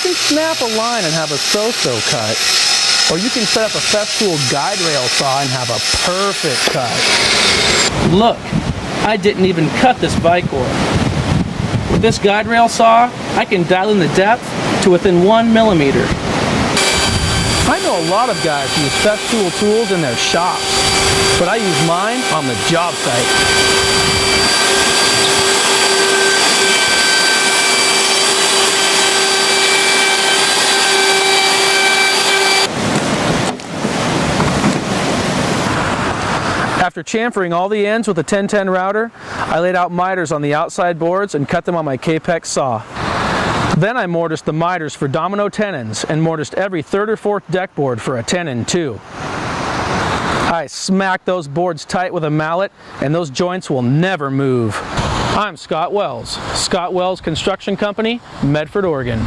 can snap a line and have a so-so cut, or you can set up a Festool guide rail saw and have a perfect cut. Look, I didn't even cut this Vicor. With this guide rail saw, I can dial in the depth to within 1 millimeter. I know a lot of guys who use Festool tools in their shops, but I use mine on the job site. After chamfering all the ends with a 1010 router, I laid out miters on the outside boards and cut them on my Kapex saw. Then I mortised the miters for domino tenons and mortised every third or fourth deck board for a tenon too. I smacked those boards tight with a mallet and those joints will never move. I'm Scott Wells, Scott Wells Construction Company, Medford, Oregon.